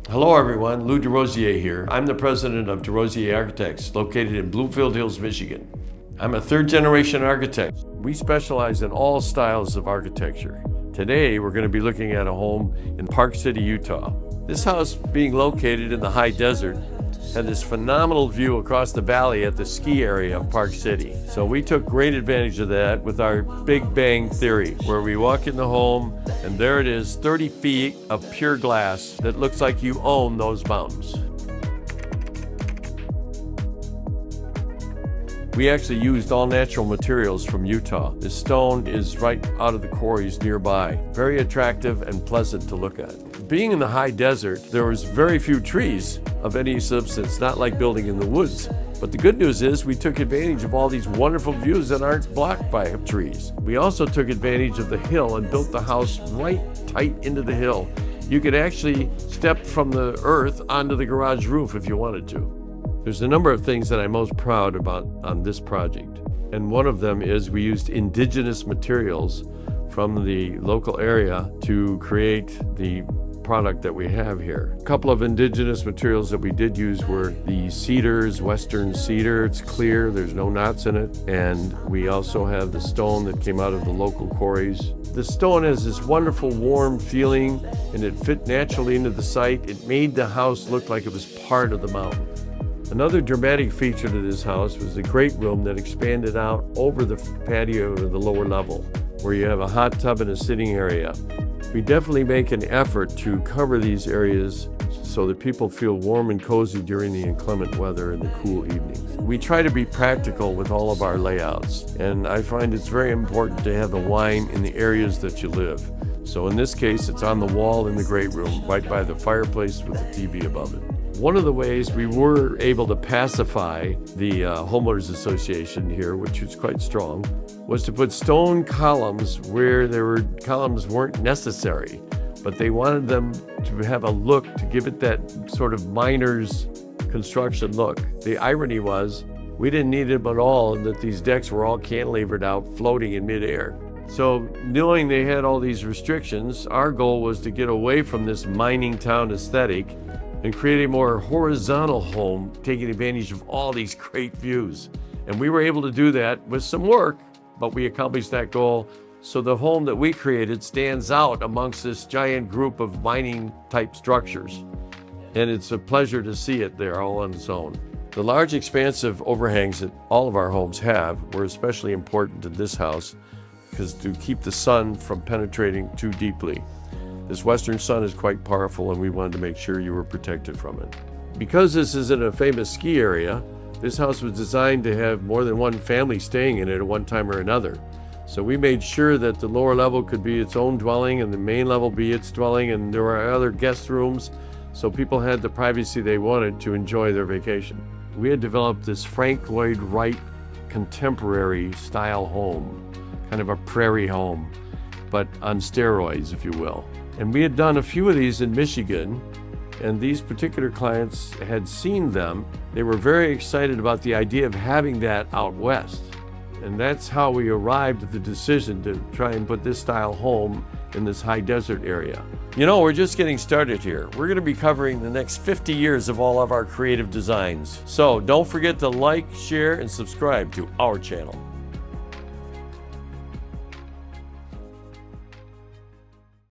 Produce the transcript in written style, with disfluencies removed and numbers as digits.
Hello everyone, Lou DesRosiers here. I'm the president of DesRosiers Architects, located in Bloomfield Hills, Michigan. I'm a third-generation architect. We specialize in all styles of architecture. Today, we're going to be looking at a home in Park City, Utah. This house, being located in the high desert, had this phenomenal view across the valley at the ski area of Park City. So we took great advantage of that with our Big Bang theory, where we walk in the home and there it is, 30 feet of pure glass that looks like you own those mountains. We actually used all natural materials from Utah. This stone is right out of the quarries nearby. Very attractive and pleasant to look at. Being in the high desert, there was very few trees of any substance, not like building in the woods. But the good news is we took advantage of all these wonderful views that aren't blocked by trees. We also took advantage of the hill and built the house right tight into the hill. You could actually step from the earth onto the garage roof if you wanted to. There's a number of things that I'm most proud about on this project. And one of them is we used indigenous materials from the local area to create the product that we have here. A couple of indigenous materials that we did use were the cedars, western cedar. It's clear, there's no knots in it. And we also have the stone that came out of the local quarries. The stone has this wonderful warm feeling and it fit naturally into the site. It made the house look like it was part of the mountain. Another dramatic feature to this house was the great room that expanded out over the patio to the lower level, where you have a hot tub and a sitting area. We definitely make an effort to cover these areas so that people feel warm and cozy during the inclement weather and the cool evenings. We try to be practical with all of our layouts, and I find it's very important to have the wine in the areas that you live. So in this case, it's on the wall in the great room, right by the fireplace with the TV above it. One of the ways we were able to pacify the homeowners association here, which was quite strong, was to put stone columns where columns weren't necessary, but they wanted them to have a look to give it that sort of miner's construction look. The irony was we didn't need them at all, and that these decks were all cantilevered out, floating in midair. So knowing they had all these restrictions, our goal was to get away from this mining town aesthetic and create a more horizontal home, taking advantage of all these great views. And we were able to do that with some work, but we accomplished that goal. So the home that we created stands out amongst this giant group of mining type structures. And it's a pleasure to see it there all on its own. The large expansive overhangs that all of our homes have were especially important to this house because to keep the sun from penetrating too deeply. This western sun is quite powerful and we wanted to make sure you were protected from it. Because this isn't a famous ski area, this house was designed to have more than one family staying in it at one time or another. So we made sure that the lower level could be its own dwelling and the main level be its dwelling, and there were other guest rooms so people had the privacy they wanted to enjoy their vacation. We had developed this Frank Lloyd Wright contemporary style home, kind of a prairie home, but on steroids, if you will. And we had done a few of these in Michigan, and these particular clients had seen them. They were very excited about the idea of having that out west. And that's how we arrived at the decision to try and put this style home in this high desert area. You know, we're just getting started here. We're gonna be covering the next 50 years of all of our creative designs. So don't forget to like, share, and subscribe to our channel.